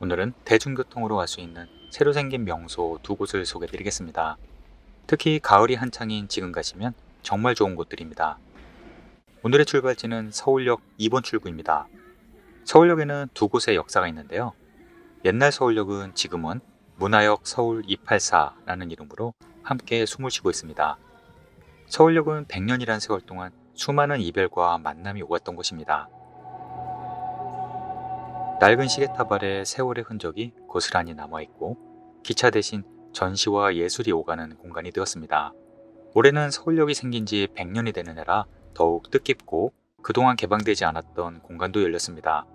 오늘은 대중교통으로 갈 수 있는 새로 생긴 명소 두 곳을 소개해 드리겠습니다. 특히 가을이 한창인 지금 가시면 정말 좋은 곳들입니다. 오늘의 출발지는 서울역 2번 출구입니다. 서울역에는 두 곳의 역사가 있는데요. 옛날 서울역은 지금은 문화역 서울 284라는 이름으로 함께 숨을 쉬고 있습니다. 서울역은 100년이란 세월 동안 수많은 이별과 만남이 오갔던 곳입니다. 낡은 시계탑 아래 세월의 흔적이 고스란히 남아있고 기차 대신 전시와 예술이 오가는 공간이 되었습니다. 올해는 서울역이 생긴 지 100년이 되는 해라 더욱 뜻깊고 그동안 개방되지 않았던 공간도 열렸습니다.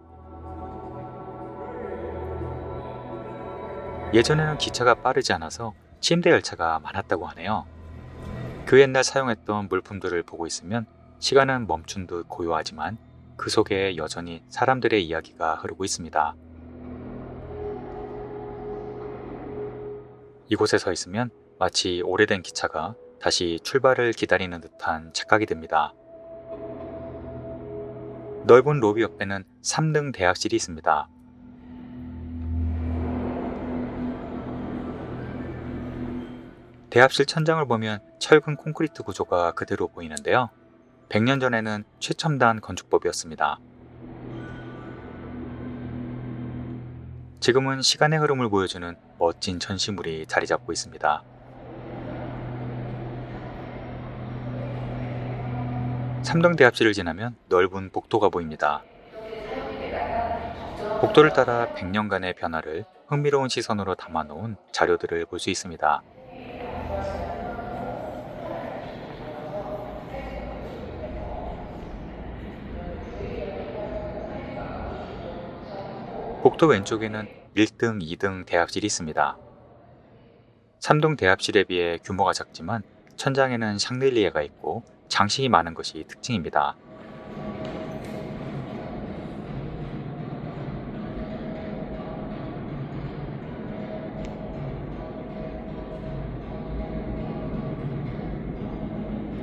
예전에는 기차가 빠르지 않아서 침대 열차가 많았다고 하네요. 그 옛날 사용했던 물품들을 보고 있으면 시간은 멈춘 듯 고요하지만 그 속에 여전히 사람들의 이야기가 흐르고 있습니다. 이곳에 서 있으면 마치 오래된 기차가 다시 출발을 기다리는 듯한 착각이 듭니다. 넓은 로비 옆에는 3등 대합실이 있습니다. 대합실 천장을 보면 철근 콘크리트 구조가 그대로 보이는데요. 100년 전에는 최첨단 건축법이었습니다. 지금은 시간의 흐름을 보여주는 멋진 전시물이 자리 잡고 있습니다. 삼등 대합실을 지나면 넓은 복도가 보입니다. 복도를 따라 100년간의 변화를 흥미로운 시선으로 담아놓은 자료들을 볼 수 있습니다. 복도 왼쪽에는 1등, 2등 대합실이 있습니다. 3등 대합실에 비해 규모가 작지만 천장에는 샹들리에가 있고 장식이 많은 것이 특징입니다.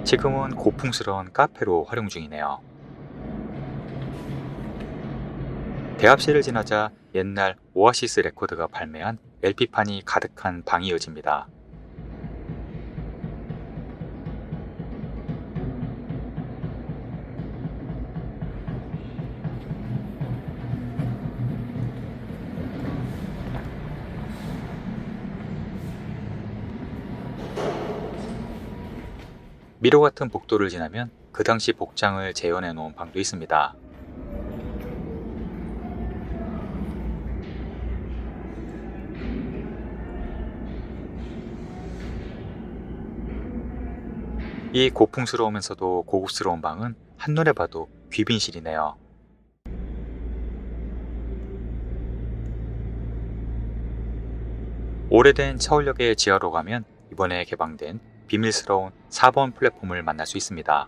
지금은 고풍스러운 카페로 활용 중이네요. 대합실을 지나자 옛날 오아시스 레코드가 발매한 LP판이 가득한 방이 이어집니다. 미로 같은 복도를 지나면 그 당시 복장을 재현해 놓은 방도 있습니다. 이 고풍스러우면서도 고급스러운 방은 한눈에 봐도 귀빈실이네요. 오래된 서울역의 지하로 가면 이번에 개방된 비밀스러운 4번 플랫폼을 만날 수 있습니다.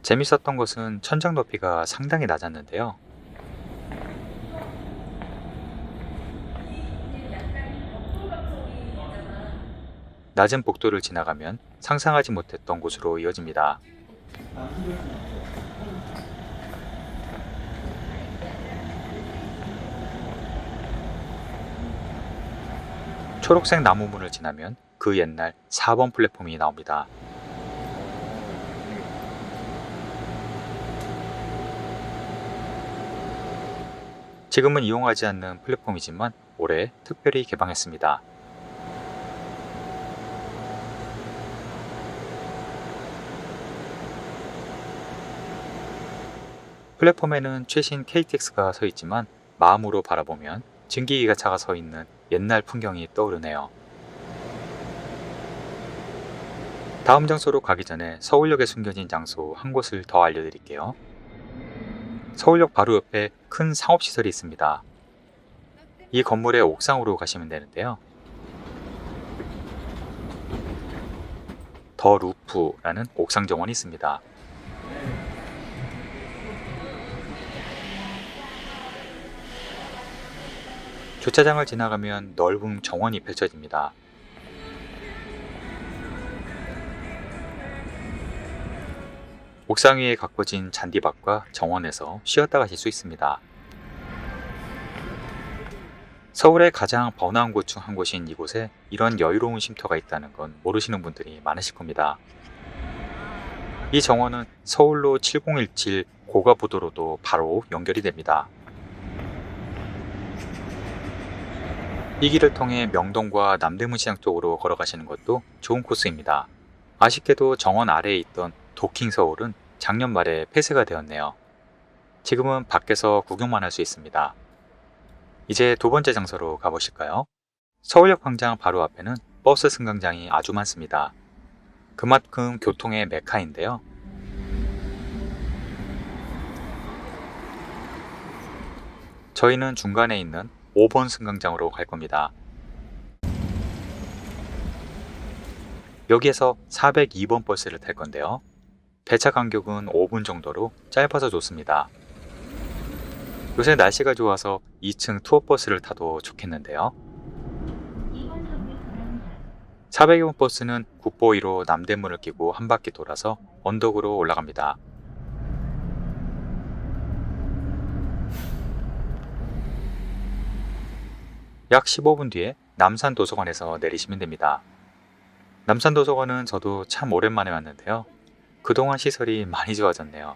재밌었던 것은 천장 높이가 상당히 낮았는데요. 낮은 복도를 지나가면 상상하지 못했던 곳으로 이어집니다. 초록색 나무문을 지나면 그 옛날 4번 플랫폼이 나옵니다. 지금은 이용하지 않는 플랫폼이지만 올해 특별히 개방했습니다. 플랫폼에는 최신 KTX가 서 있지만 마음으로 바라보면 증기기관차가 서 있는 옛날 풍경이 떠오르네요. 다음 장소로 가기 전에 서울역에 숨겨진 장소 한 곳을 더 알려드릴게요. 서울역 바로 옆에 큰 상업시설이 있습니다. 이 건물의 옥상으로 가시면 되는데요. 더 루프라는 옥상 정원이 있습니다. 주차장을 지나가면 넓은 정원이 펼쳐집니다. 옥상 위에 가꿔진 잔디밭과 정원에서 쉬었다 가실 수 있습니다. 서울의 가장 번화한 곳 중 한 곳인 이곳에 이런 여유로운 쉼터가 있다는 건 모르시는 분들이 많으실 겁니다. 이 정원은 서울로 7017 고가부도로도 바로 연결이 됩니다. 이 길을 통해 명동과 남대문시장 쪽으로 걸어가시는 것도 좋은 코스입니다. 아쉽게도 정원 아래에 있던 도킹 서울은 작년 말에 폐쇄가 되었네요. 지금은 밖에서 구경만 할 수 있습니다. 이제 두 번째 장소로 가보실까요? 서울역 광장 바로 앞에는 버스 승강장이 아주 많습니다. 그만큼 교통의 메카인데요. 저희는 중간에 있는 5번 승강장으로 갈 겁니다. 여기에서 402번 버스를 탈 건데요. 배차 간격은 5분 정도로 짧아서 좋습니다. 요새 날씨가 좋아서 2층 투어버스를 타도 좋겠는데요. 402번 버스는 국보위로 남대문을 끼고 한 바퀴 돌아서 언덕으로 올라갑니다. 약 15분 뒤에 남산도서관에서 내리시면 됩니다. 남산도서관은 저도 참 오랜만에 왔는데요. 그동안 시설이 많이 좋아졌네요.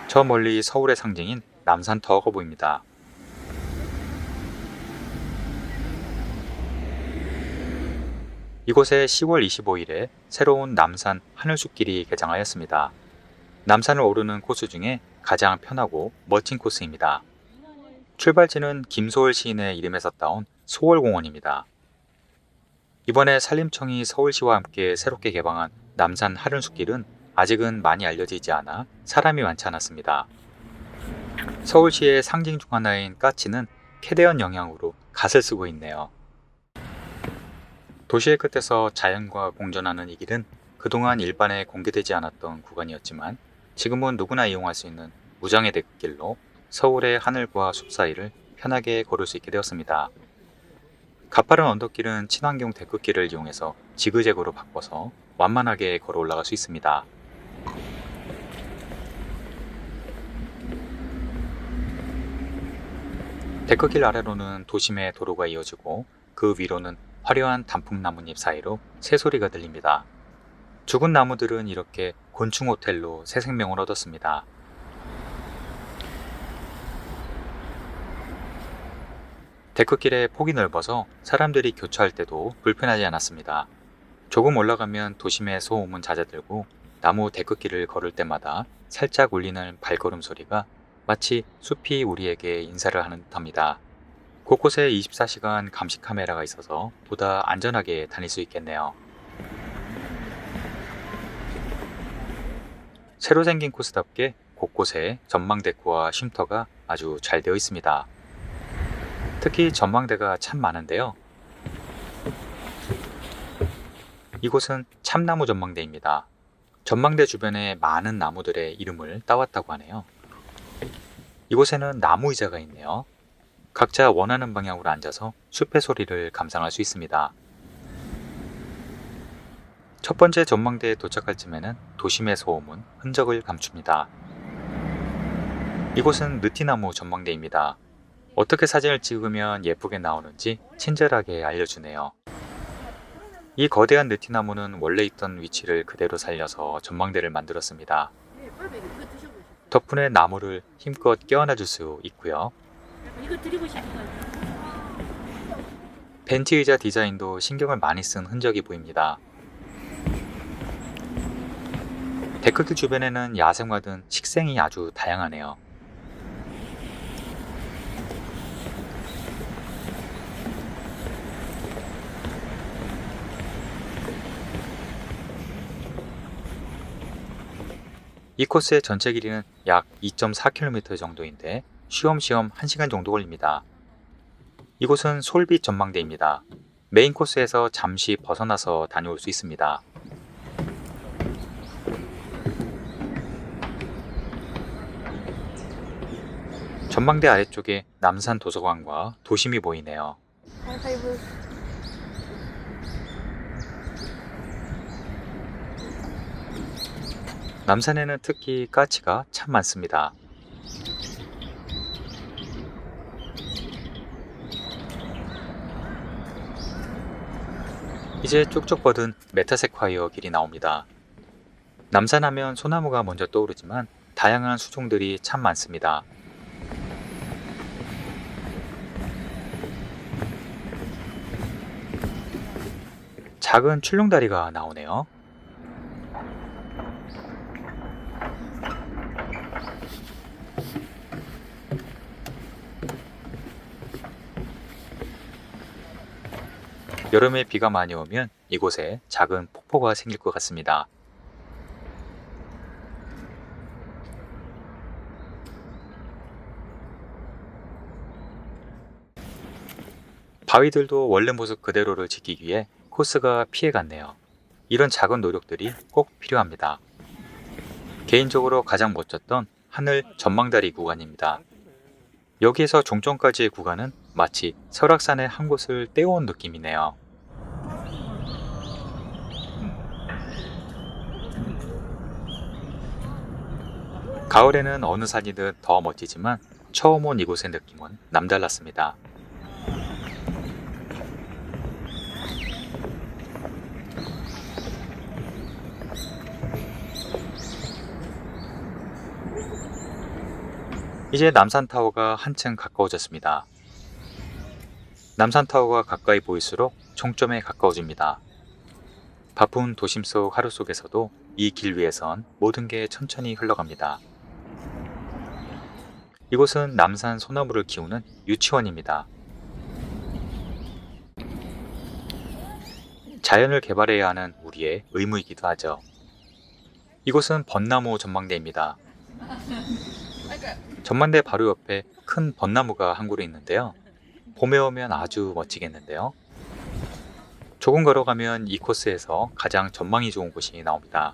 저 멀리 서울의 상징인 남산타워가 보입니다. 이곳에 10월 25일에 새로운 남산 하늘숲길이 개장하였습니다. 남산을 오르는 코스 중에 가장 편하고 멋진 코스입니다. 출발지는 김소월 시인의 이름에서 따온 소월공원입니다. 이번에 산림청이 서울시와 함께 새롭게 개방한 남산 하늘숲길은 아직은 많이 알려지지 않아 사람이 많지 않았습니다. 서울시의 상징 중 하나인 까치는 캐대언 영향으로 갓을 쓰고 있네요. 도시의 끝에서 자연과 공존하는 이 길은 그동안 일반에 공개되지 않았던 구간이었지만 지금은 누구나 이용할 수 있는 무장의 데크길로 서울의 하늘과 숲 사이를 편하게 걸을 수 있게 되었습니다. 가파른 언덕길은 친환경 데크길을 이용해서 지그재그로 바꿔서 완만하게 걸어 올라갈 수 있습니다. 데크길 아래로는 도심의 도로가 이어지고 그 위로는 화려한 단풍나뭇잎 사이로 새소리가 들립니다. 죽은 나무들은 이렇게 곤충호텔로 새 생명을 얻었습니다. 데크길의 폭이 넓어서 사람들이 교차할 때도 불편하지 않았습니다. 조금 올라가면 도심의 소음은 잦아들고 나무 데크길을 걸을 때마다 살짝 울리는 발걸음 소리가 마치 숲이 우리에게 인사를 하는 듯합니다. 곳곳에 24시간 감시 카메라가 있어서 보다 안전하게 다닐 수 있겠네요. 새로 생긴 코스답게 곳곳에 전망대구와 쉼터가 아주 잘 되어 있습니다. 특히 전망대가 참 많은데요. 이곳은 참나무 전망대입니다. 전망대 주변에 많은 나무들의 이름을 따왔다고 하네요. 이곳에는 나무 의자가 있네요. 각자 원하는 방향으로 앉아서 숲의 소리를 감상할 수 있습니다. 첫 번째 전망대에 도착할 쯤에는 도심의 소음은 흔적을 감춥니다. 이곳은 느티나무 전망대입니다. 어떻게 사진을 찍으면 예쁘게 나오는지 친절하게 알려주네요. 이 거대한 느티나무는 원래 있던 위치를 그대로 살려서 전망대를 만들었습니다. 덕분에 나무를 힘껏 껴안아 줄 수 있고요. 벤치 의자 디자인도 신경을 많이 쓴 흔적이 보입니다. 데크길 주변에는 야생화 등 식생이 아주 다양하네요. 이 코스의 전체 길이는 약 2.4km 정도인데 쉬엄쉬엄 1시간 정도 걸립니다. 이곳은 솔빛 전망대입니다. 메인 코스에서 잠시 벗어나서 다녀올 수 있습니다. 전망대 아래쪽에 남산 도서관과 도심이 보이네요. 남산에는 특히 까치가 참 많습니다. 이제 쭉쭉 뻗은 메타세콰이어 길이 나옵니다. 남산하면 소나무가 먼저 떠오르지만 다양한 수종들이 참 많습니다. 작은 출렁다리가 나오네요. 여름에 비가 많이 오면 이곳에 작은 폭포가 생길 것 같습니다. 바위들도 원래 모습 그대로를 지키기 위해 코스가 피해갔네요. 이런 작은 노력들이 꼭 필요합니다. 개인적으로 가장 멋졌던 하늘 전망다리 구간입니다. 여기에서 종점까지의 구간은 마치 설악산의 한 곳을 떼어온 느낌이네요. 가을에는 어느 산이든 더 멋지지만 처음 온 이곳의 느낌은 남달랐습니다. 이제 남산타워가 한층 가까워졌습니다. 남산타워가 가까이 보일수록 종점에 가까워집니다. 바쁜 도심 속 하루 속에서도 이 길 위에선 모든 게 천천히 흘러갑니다. 이곳은 남산 소나무를 키우는 유치원입니다. 자연을 개발해야 하는 우리의 의무이기도 하죠. 이곳은 벚나무 전망대입니다. 전망대 바로 옆에 큰 벚나무가 한 그루 있는데요. 봄에 오면 아주 멋지겠는데요. 조금 걸어가면 이 코스에서 가장 전망이 좋은 곳이 나옵니다.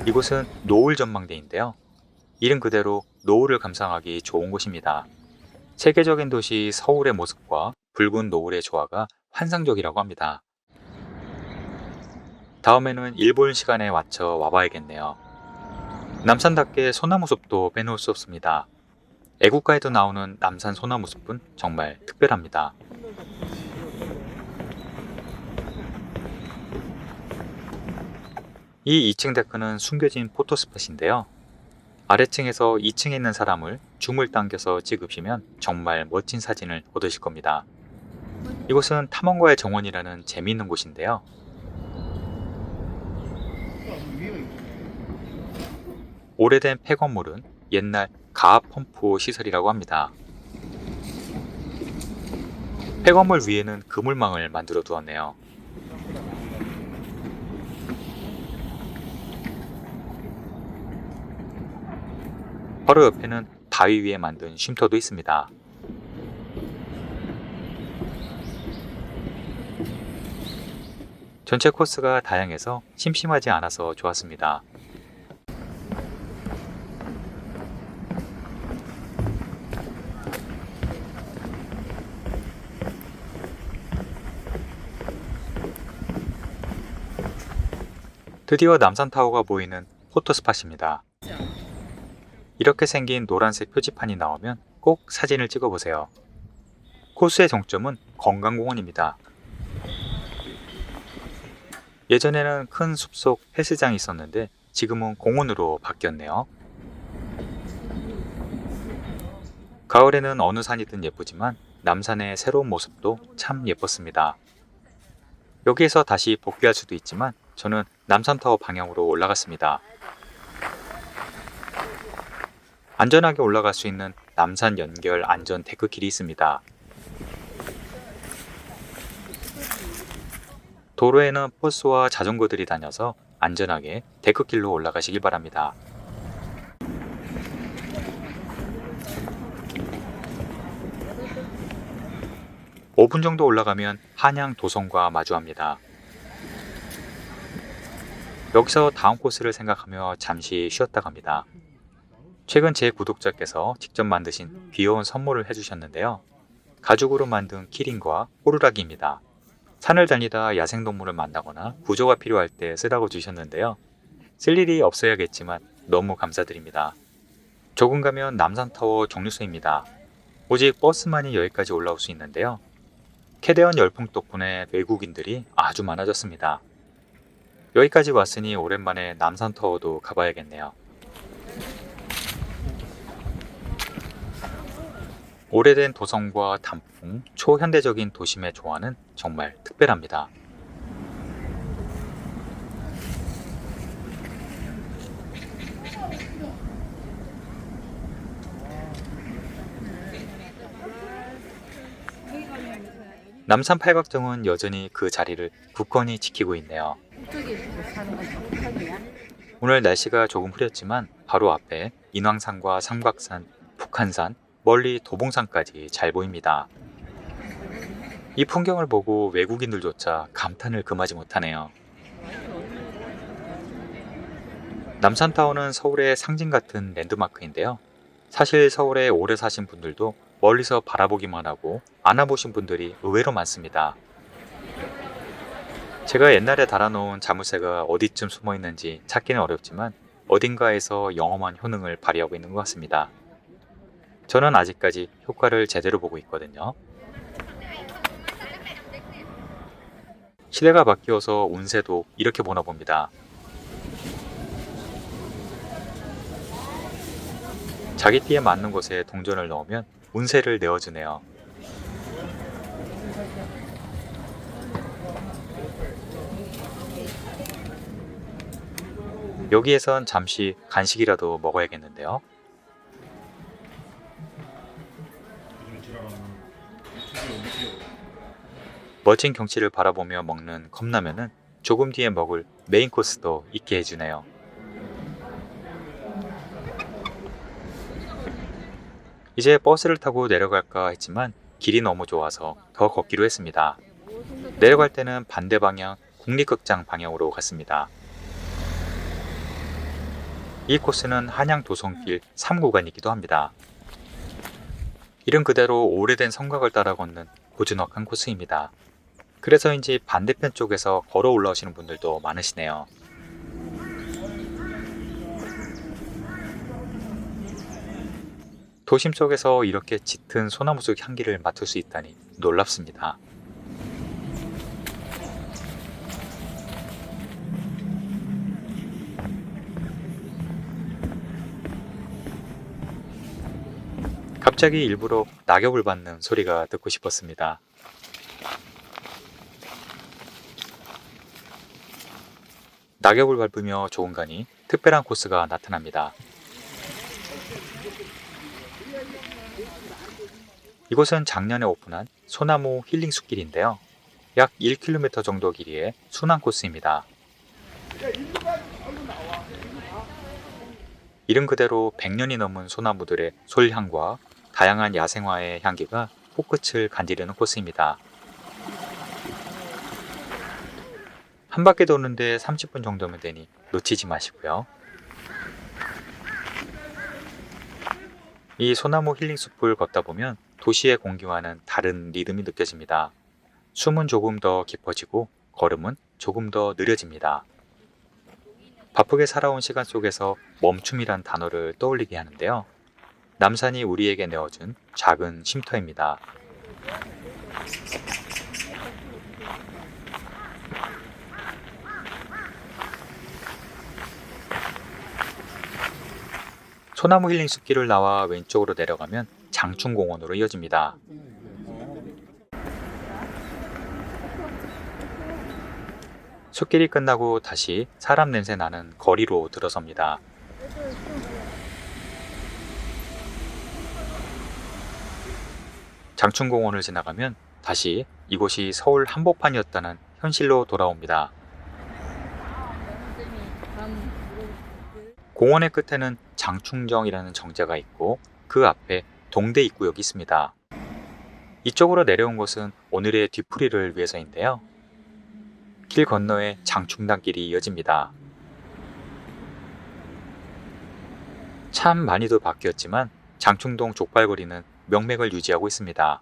이곳은 노을 전망대인데요. 이름 그대로 노을을 감상하기 좋은 곳입니다. 세계적인 도시 서울의 모습과 붉은 노을의 조화가 환상적이라고 합니다. 다음에는 일본 시간에 맞춰 와봐야겠네요. 남산답게 소나무숲도 빼놓을 수 없습니다. 애국가에도 나오는 남산 소나무숲은 정말 특별합니다. 이 2층 데크는 숨겨진 포토스팟인데요. 아래층에서 2층에 있는 사람을 줌을 당겨서 찍으시면 정말 멋진 사진을 얻으실 겁니다. 이곳은 탐험가의 정원이라는 재미있는 곳인데요. 오래된 폐건물은 옛날 가압 펌프 시설이라고 합니다. 폐건물 위에는 그물망을 만들어 두었네요. 바로 옆에는 바위 위에 만든 쉼터도 있습니다. 전체 코스가 다양해서 심심하지 않아서 좋았습니다. 드디어 남산타워가 보이는 포토스팟입니다. 이렇게 생긴 노란색 표지판이 나오면 꼭 사진을 찍어보세요. 코스의 정점은 건강공원입니다. 예전에는 큰 숲속 헬스장이 있었는데 지금은 공원으로 바뀌었네요. 가을에는 어느 산이든 예쁘지만 남산의 새로운 모습도 참 예뻤습니다. 여기에서 다시 복귀할 수도 있지만 저는 남산타워 방향으로 올라갔습니다. 안전하게 올라갈 수 있는 남산 연결 안전 데크길이 있습니다. 도로에는 버스와 자전거들이 다녀서 안전하게 데크길로 올라가시길 바랍니다. (5분) 정도 올라가면 한양 도성과 마주합니다. 여기서 다음 코스를 생각하며 잠시 쉬었다 갑니다. 최근 제 구독자께서 직접 만드신 귀여운 선물을 해주셨는데요. 가죽으로 만든 키링과 호루라기입니다. 산을 다니다 야생동물을 만나거나 구조가 필요할 때 쓰라고 주셨는데요. 쓸 일이 없어야겠지만 너무 감사드립니다. 조금 가면 남산타워 정류소입니다. 오직 버스만이 여기까지 올라올 수 있는데요. 캐대원 열풍 덕분에 외국인들이 아주 많아졌습니다. 여기까지 왔으니 오랜만에 남산타워도 가봐야겠네요. 오래된 도성과 단풍, 초현대적인 도심의 조화는 정말 특별합니다. 남산 팔각정은 여전히 그 자리를 굳건히 지키고 있네요. 오늘 날씨가 조금 흐렸지만 바로 앞에 인왕산과 삼각산, 북한산, 멀리 도봉산까지 잘 보입니다. 이 풍경을 보고 외국인들조차 감탄을 금하지 못하네요. 남산타워는 서울의 상징 같은 랜드마크인데요. 사실 서울에 오래 사신 분들도 멀리서 바라보기만 하고 안 와보신 분들이 의외로 많습니다. 제가 옛날에 달아놓은 자물쇠가 어디쯤 숨어 있는지 찾기는 어렵지만 어딘가에서 영험한 효능을 발휘하고 있는 것 같습니다. 저는 아직까지 효과를 제대로 보고 있거든요. 시대가 바뀌어서 운세도 이렇게 보나 봅니다. 자기 띠에 맞는 곳에 동전을 넣으면 운세를 내어주네요. 여기에선 잠시 간식이라도 먹어야겠는데요. 멋진 경치를 바라보며 먹는 컵라면은 조금 뒤에 먹을 메인 코스도 있게 해주네요. 이제 버스를 타고 내려갈까 했지만 길이 너무 좋아서 더 걷기로 했습니다. 내려갈 때는 반대 방향 국립극장 방향으로 갔습니다. 이 코스는 한양 도성길 3구간이기도 합니다. 이름 그대로 오래된 성곽을 따라 걷는 고즈넉한 코스입니다. 그래서인지 반대편 쪽에서 걸어 올라오시는 분들도 많으시네요. 도심 속에서 이렇게 짙은 소나무 속 향기를 맡을 수 있다니 놀랍습니다. 갑자기 일부러 낙엽을 밟는 소리가 듣고 싶었습니다. 낙엽을 밟으며 좋은 가니 특별한 코스가 나타납니다. 이곳은 작년에 오픈한 소나무 힐링 숲길인데요. 약 1km 정도 길이의 순환 코스입니다. 이름 그대로 100년이 넘은 소나무들의 솔향과 다양한 야생화의 향기가 코끝을 간지르는 코스입니다. 한 바퀴 도는데 30분 정도면 되니 놓치지 마시고요. 이 소나무 힐링 숲을 걷다 보면 도시의 공기와는 다른 리듬이 느껴집니다. 숨은 조금 더 깊어지고 걸음은 조금 더 느려집니다. 바쁘게 살아온 시간 속에서 멈춤이란 단어를 떠올리게 하는데요. 남산이 우리에게 내어준 작은 쉼터입니다. 소나무 힐링 숲길을 나와 왼쪽으로 내려가면 장충공원으로 이어집니다. 숲길이 끝나고 다시 사람 냄새 나는 거리로 들어섭니다. 장충공원을 지나가면 다시 이곳이 서울 한복판이었다는 현실로 돌아옵니다. 공원의 끝에는 장충정이라는 정자가 있고 그 앞에 동대 입구역이 있습니다. 이쪽으로 내려온 것은 오늘의 뒤풀이를 위해서인데요. 길 건너에 장충단길이 이어집니다. 참 많이도 바뀌었지만 장충동 족발거리는 명맥을 유지하고 있습니다.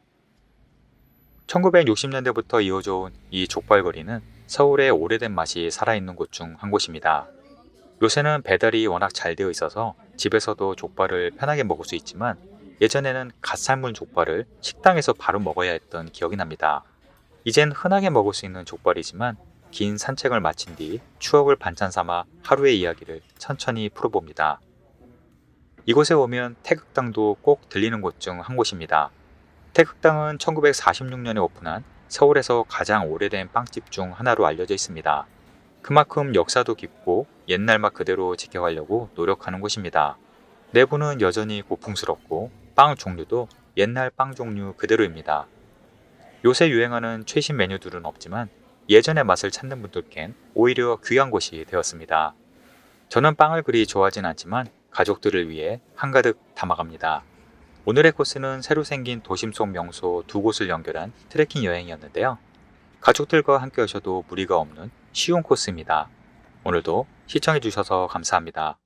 1960년대부터 이어져 온 이 족발거리는 서울의 오래된 맛이 살아있는 곳 중 한 곳입니다. 요새는 배달이 워낙 잘 되어 있어서 집에서도 족발을 편하게 먹을 수 있지만 예전에는 갓 삶은 족발을 식당에서 바로 먹어야 했던 기억이 납니다. 이젠 흔하게 먹을 수 있는 족발이지만 긴 산책을 마친 뒤 추억을 반찬 삼아 하루의 이야기를 천천히 풀어봅니다. 이곳에 오면 태극당도 꼭 들리는 곳 중 한 곳입니다. 태극당은 1946년에 오픈한 서울에서 가장 오래된 빵집 중 하나로 알려져 있습니다. 그만큼 역사도 깊고 옛날 맛 그대로 지켜가려고 노력하는 곳입니다. 내부는 여전히 고풍스럽고 빵 종류도 옛날 빵 종류 그대로입니다. 요새 유행하는 최신 메뉴들은 없지만 예전의 맛을 찾는 분들께는 오히려 귀한 곳이 되었습니다. 저는 빵을 그리 좋아하진 않지만 가족들을 위해 한가득 담아갑니다. 오늘의 코스는 새로 생긴 도심 속 명소 두 곳을 연결한 트레킹 여행이었는데요. 가족들과 함께 하셔도 무리가 없는 쉬운 코스입니다. 오늘도 시청해주셔서 감사합니다.